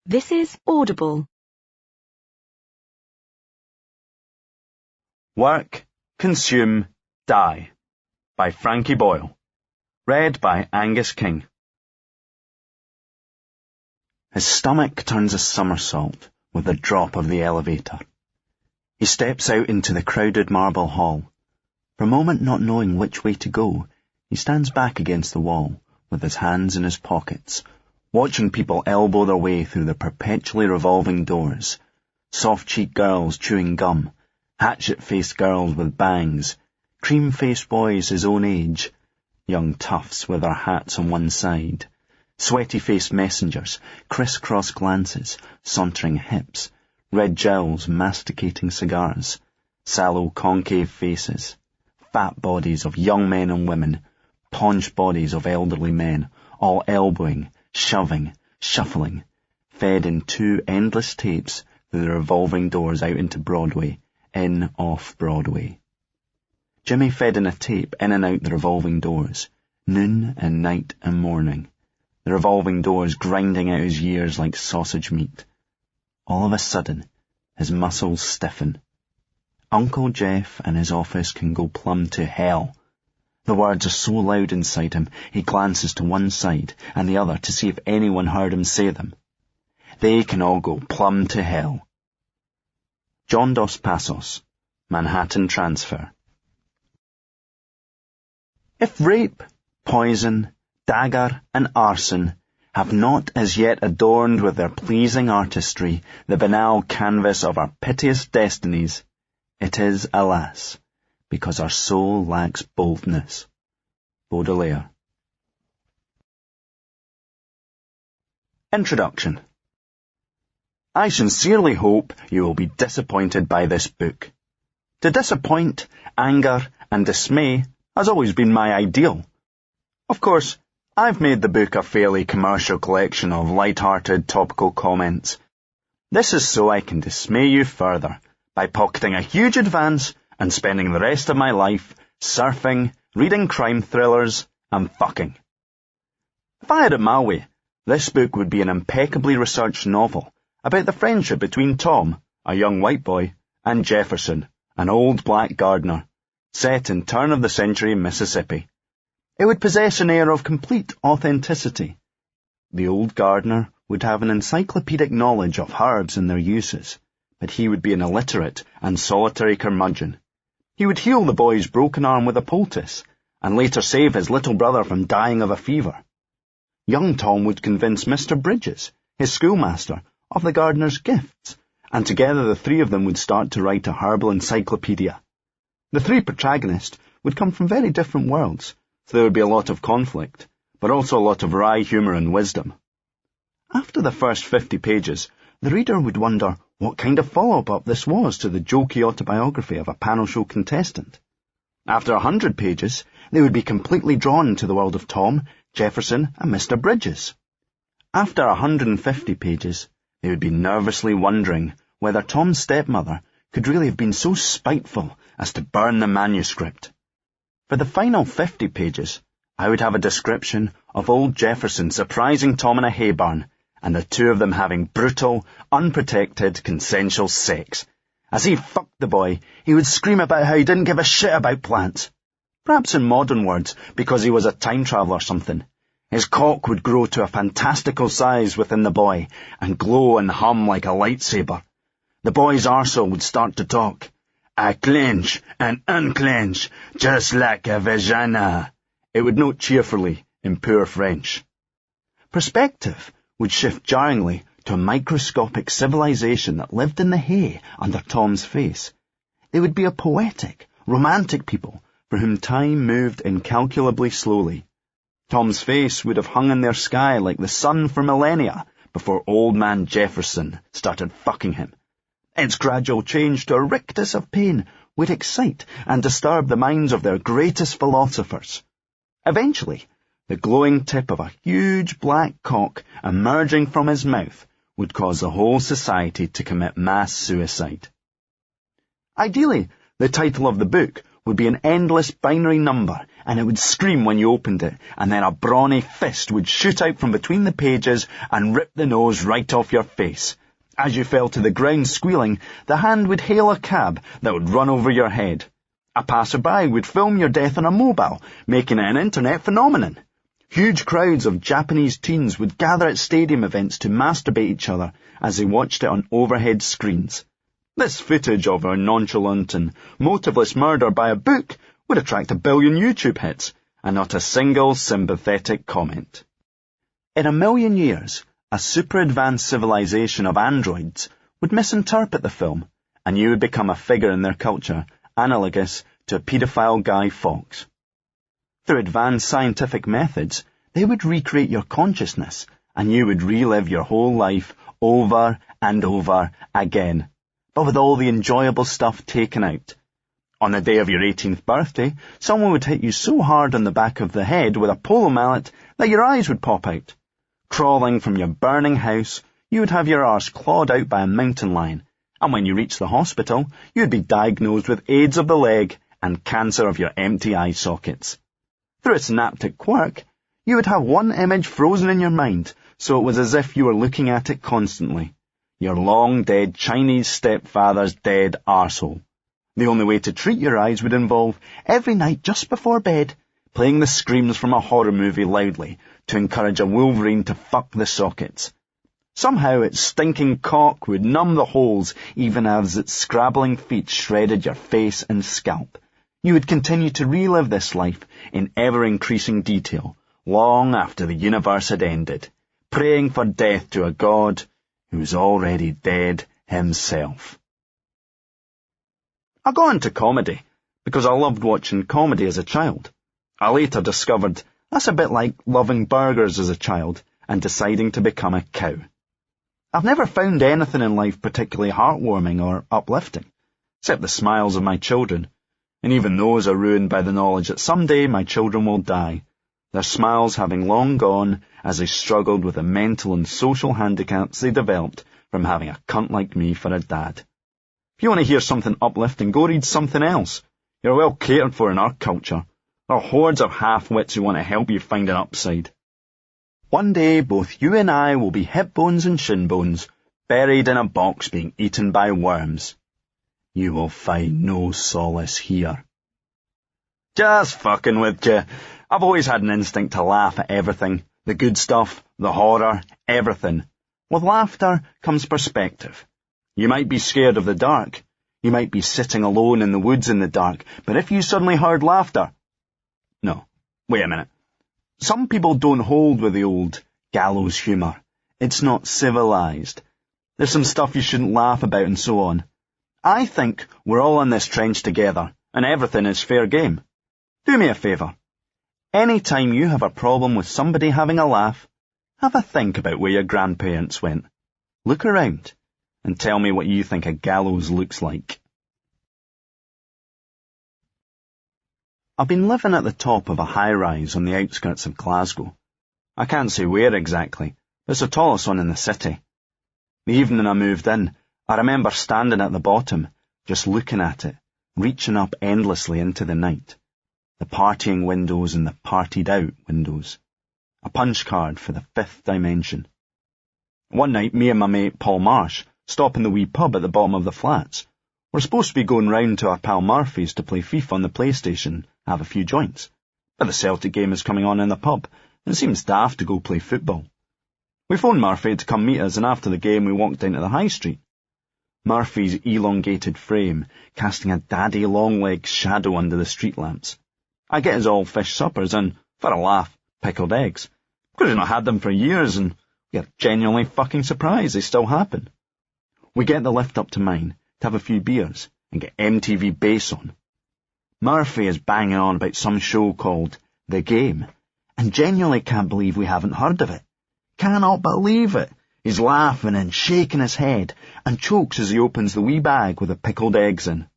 This is Audible. Work, Consume, Die by Frankie Boyle. Read by Angus King. His stomach turns a somersault with the drop of the elevator. He steps out into the crowded marble hall. For a moment not knowing which way to go, he stands back against the wall with his hands in his pockets, watching people elbow their way through the perpetually revolving doors. Soft-cheeked girls chewing gum, hatchet-faced girls with bangs, cream-faced boys his own age, young toughs with their hats on one side, sweaty-faced messengers, criss-cross glances, sauntering hips, red gels masticating cigars, sallow concave faces, fat bodies of young men and women, paunched bodies of elderly men, all elbowing, shoving, shuffling, fed in two endless tapes through the revolving doors out into Broadway, in off Broadway. Jimmy fed in a tape in and out the revolving doors, noon and night and morning, the revolving doors grinding out his ears like sausage meat. All of a sudden, his muscles stiffen. Uncle Jeff and his office can go plumb to hell. The words are so loud inside him, he glances to one side and the other to see if anyone heard him say them. They can all go plumb to hell. John Dos Passos, Manhattan Transfer. If rape, poison, dagger, and arson have not as yet adorned with their pleasing artistry the banal canvas of our piteous destinies, it is, alas, because our soul lacks boldness. Baudelaire. Introduction. I sincerely hope you will be disappointed by this book. To disappoint, anger, and dismay has always been my ideal. Of course, I've made the book a fairly commercial collection of light-hearted topical comments. This is so I can dismay you further by pocketing a huge advance and spending the rest of my life surfing, reading crime thrillers, and fucking. If I had it my way, this book would be an impeccably researched novel about the friendship between Tom, a young white boy, and Jefferson, an old black gardener, set in turn-of-the-century Mississippi. It would possess an air of complete authenticity. The old gardener would have an encyclopedic knowledge of herbs and their uses, but he would be an illiterate and solitary curmudgeon. He would heal the boy's broken arm with a poultice, and later save his little brother from dying of a fever. Young Tom would convince Mr. Bridges, his schoolmaster, of the gardener's gifts, and together the three of them would start to write a herbal encyclopedia. The three protagonists would come from very different worlds, so there would be a lot of conflict, but also a lot of wry humour and wisdom. After the first 50 pages, the reader would wonder what kind of follow-up this was to the jokey autobiography of a panel show contestant. After 100 pages, they would be completely drawn into the world of Tom, Jefferson, and Mr. Bridges. After 150 pages, they would be nervously wondering whether Tom's stepmother could really have been so spiteful as to burn the manuscript. For the final 50 pages, I would have a description of old Jefferson surprising Tom in a hay barn, and the two of them having brutal, unprotected, consensual sex. As he fucked the boy, he would scream about how he didn't give a shit about plants. Perhaps in modern words, because he was a time traveller or something. His cock would grow to a fantastical size within the boy, and glow and hum like a lightsaber. The boy's arsehole would start to talk. I clench and unclench, just like a vagina. It would note cheerfully in poor French. Perspective would shift jarringly to a microscopic civilization that lived in the hay under Tom's face. They would be a poetic, romantic people for whom time moved incalculably slowly. Tom's face would have hung in their sky like the sun for millennia before old man Jefferson started fucking him. Its gradual change to a rictus of pain would excite and disturb the minds of their greatest philosophers. Eventually, the glowing tip of a huge black cock emerging from his mouth would cause the whole society to commit mass suicide. Ideally, the title of the book would be an endless binary number, and it would scream when you opened it, and then a brawny fist would shoot out from between the pages and rip the nose right off your face. As you fell to the ground squealing, the hand would hail a cab that would run over your head. A passerby would film your death on a mobile, making it an internet phenomenon. Huge crowds of Japanese teens would gather at stadium events to masturbate each other as they watched it on overhead screens. This footage of a nonchalant and motiveless murder by a book would attract 1 billion YouTube hits, and not a single sympathetic comment. In 1 million years, a super-advanced civilization of androids would misinterpret the film, and you would become a figure in their culture, analogous to a paedophile Guy Fawkes. Through advanced scientific methods, they would recreate your consciousness, and you would relive your whole life over and over again, but with all the enjoyable stuff taken out. On the day of your 18th birthday, someone would hit you so hard on the back of the head with a polo mallet that your eyes would pop out. Crawling from your burning house, you would have your arse clawed out by a mountain lion, and when you reached the hospital, you would be diagnosed with AIDS of the leg and cancer of your empty eye sockets. Through a synaptic quirk, you would have one image frozen in your mind, so it was as if you were looking at it constantly. Your long-dead Chinese stepfather's dead arsehole. The only way to treat your eyes would involve, every night just before bed, playing the screams from a horror movie loudly to encourage a wolverine to fuck the sockets. Somehow its stinking cock would numb the holes even as its scrabbling feet shredded your face and scalp. You would continue to relive this life in ever-increasing detail, long after the universe had ended, praying for death to a god who was already dead himself. I got into comedy because I loved watching comedy as a child. I later discovered that's a bit like loving burgers as a child and deciding to become a cow. I've never found anything in life particularly heartwarming or uplifting, except the smiles of my children, and even those are ruined by the knowledge that someday my children will die, their smiles having long gone as they struggled with the mental and social handicaps they developed from having a cunt like me for a dad. If you want to hear something uplifting, go read something else. You're well catered for in our culture. There are hordes of half-wits who want to help you find an upside. One day, both you and I will be hip bones and shin bones, buried in a box being eaten by worms. You will find no solace here. Just fucking with you. I've always had an instinct to laugh at everything. The good stuff, the horror, everything. With laughter comes perspective. You might be scared of the dark. You might be sitting alone in the woods in the dark, but if you suddenly heard laughter... No, wait a minute. Some people don't hold with the old gallows humour. It's not civilised. There's some stuff you shouldn't laugh about and so on. I think we're all in this trench together, and everything is fair game. Do me a favour. Any time you have a problem with somebody having a laugh, have a think about where your grandparents went. Look around, and tell me what you think a gallows looks like. I've been living at the top of a high-rise on the outskirts of Glasgow. I can't say where exactly, but it's the tallest one in the city. The evening I moved in, I remember standing at the bottom, just looking at it, reaching up endlessly into the night. The partying windows and the partied-out windows. A punch card for the fifth dimension. One night, me and my mate Paul Marsh stop in the wee pub at the bottom of the flats. We're supposed to be going round to our pal Murphy's to play FIFA on the PlayStation, have a few joints. But the Celtic game is coming on in the pub, and it seems daft to go play football. We phoned Murphy to come meet us, and after the game we walked down to the high street. Murphy's elongated frame, casting a daddy long-legged shadow under the street lamps. I get his all fish suppers and, for a laugh, pickled eggs. Because we've not had them for years, and we are genuinely fucking surprised they still happen. We get the lift up to mine to have a few beers and get MTV Bass on. Murphy is banging on about some show called The Game, and genuinely can't believe we haven't heard of it. Cannot believe it. He's laughing and shaking his head, and chokes as he opens the wee bag with the pickled eggs in.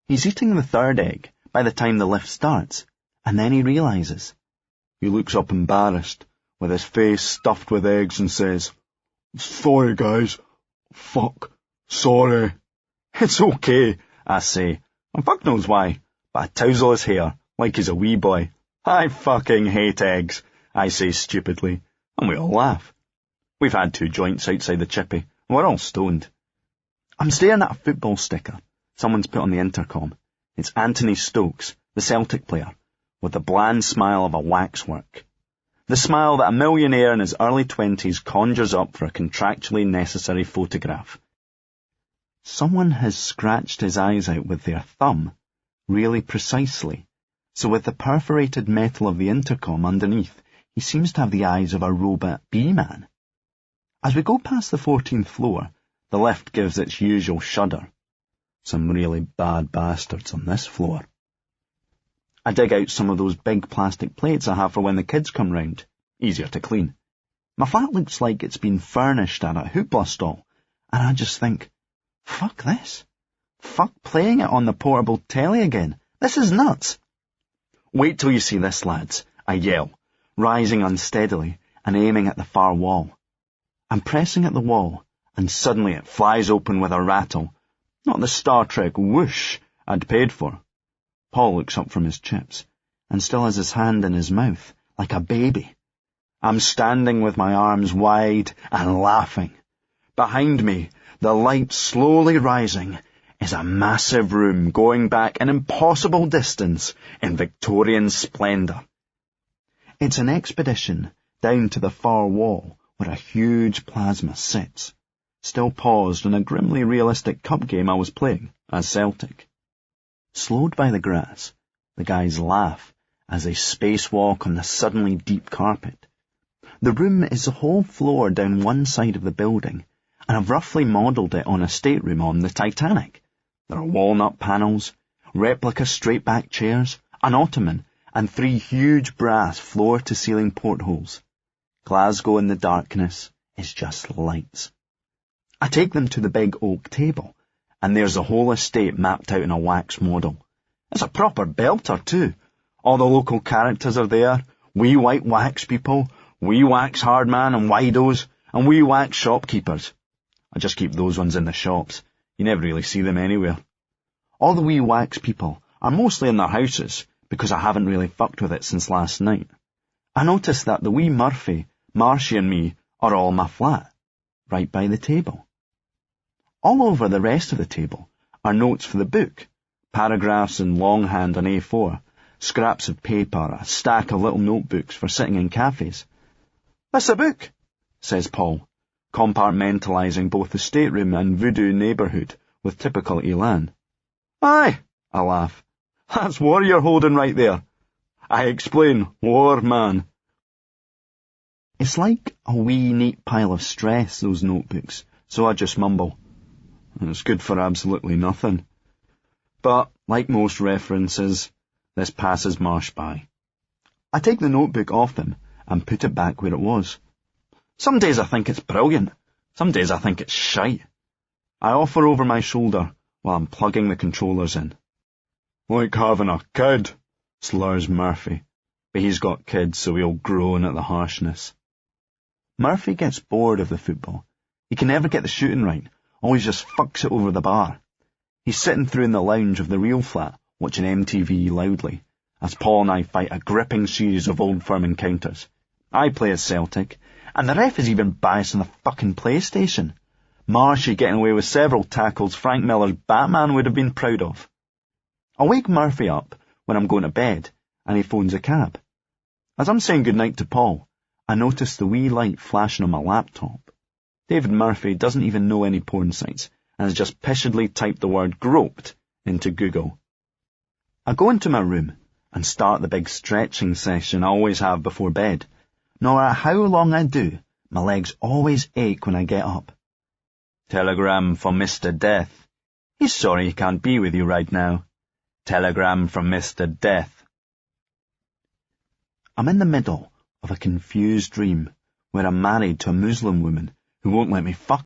He's eating the third egg by the time the lift starts, and then he realises. He looks up embarrassed, with his face stuffed with eggs, and says, "Sorry, guys. Fuck. Sorry." "It's okay," I say, and fuck knows why, but I touzle his hair like he's a wee boy. I fucking hate eggs, I say stupidly, and we all laugh. We've had 2 joints outside the chippy, and we're all stoned. I'm staring at a football sticker someone's put on the intercom. It's Anthony Stokes, the Celtic player, with the bland smile of a waxwork. The smile that a millionaire in his early 20s conjures up for a contractually necessary photograph. Someone has scratched his eyes out with their thumb, really precisely, so with the perforated metal of the intercom underneath, he seems to have the eyes of a robot bee-man. As we go past the 14th floor, the lift gives its usual shudder. Some really bad bastards on this floor. I dig out some of those big plastic plates I have for when the kids come round. Easier to clean. My flat looks like it's been furnished at a hoopla stall, and I just think, fuck this. Fuck playing it on the portable telly again. This is nuts. Wait till you see this, lads, I yell, rising unsteadily and aiming at the far wall. I'm pressing at the wall, and suddenly it flies open with a rattle. Not the Star Trek whoosh I'd paid for. Paul looks up from his chips, and still has his hand in his mouth, like a baby. I'm standing with my arms wide and laughing. Behind me, the light slowly rising, is a massive room going back an impossible distance in Victorian splendour. It's an expedition down to the far wall where a huge plasma sits, still paused in a grimly realistic cup game I was playing as Celtic. Slowed by the grass, the guys laugh as they spacewalk on the suddenly deep carpet. The room is the whole floor down one side of the building, and I've roughly modelled it on a stateroom on the Titanic. There are walnut panels, replica straight-back chairs, an ottoman, and 3 huge brass floor-to-ceiling portholes. Glasgow in the darkness is just lights. I take them to the big oak table, and there's the whole estate mapped out in a wax model. It's a proper belter, too. All the local characters are there, wee white wax people, wee wax hardman and widos, and wee wax shopkeepers. I just keep those ones in the shops. You never really see them anywhere. All the wee wax people are mostly in their houses, because I haven't really fucked with it since last night. I noticed that the wee Murphy, Marshy and me are all in my flat, right by the table. All over the rest of the table are notes for the book, paragraphs in longhand on A4, scraps of paper, a stack of little notebooks for sitting in cafes. "That's a book," says Paul, compartmentalising both the stateroom and voodoo neighbourhood with typical elan. "Aye," I laugh. "That's war you're holding right there." I explain, war, man. It's like a wee neat pile of stress, those notebooks, so I just mumble. It's good for absolutely nothing. But, like most references, this passes Marsh by. I take the notebook off them and put it back where it was. Some days I think it's brilliant. Some days I think it's shite. I offer over my shoulder while I'm plugging the controllers in. "Like having a kid," slurs Murphy, but he's got kids, so he'll groan at the harshness. Murphy gets bored of the football. He can never get the shooting right, always just fucks it over the bar. He's sitting through in the lounge of the real flat, watching MTV loudly, as Paul and I fight a gripping series of old firm encounters. I play as Celtic, and the ref is even biased on the fucking PlayStation. Marshy getting away with several tackles Frank Miller's Batman would have been proud of. I wake Murphy up when I'm going to bed, and he phones a cab. As I'm saying goodnight to Paul, I notice the wee light flashing on my laptop. David Murphy doesn't even know any porn sites, and has just pishedly typed the word groped into Google. I go into my room and start the big stretching session I always have before bed. No matter how long I do, my legs always ache when I get up. "Telegram from Mr. Death. He's sorry he can't be with you right now. Telegram from Mr. Death." I'm in the middle of a confused dream where I'm married to a Muslim woman who won't let me fuck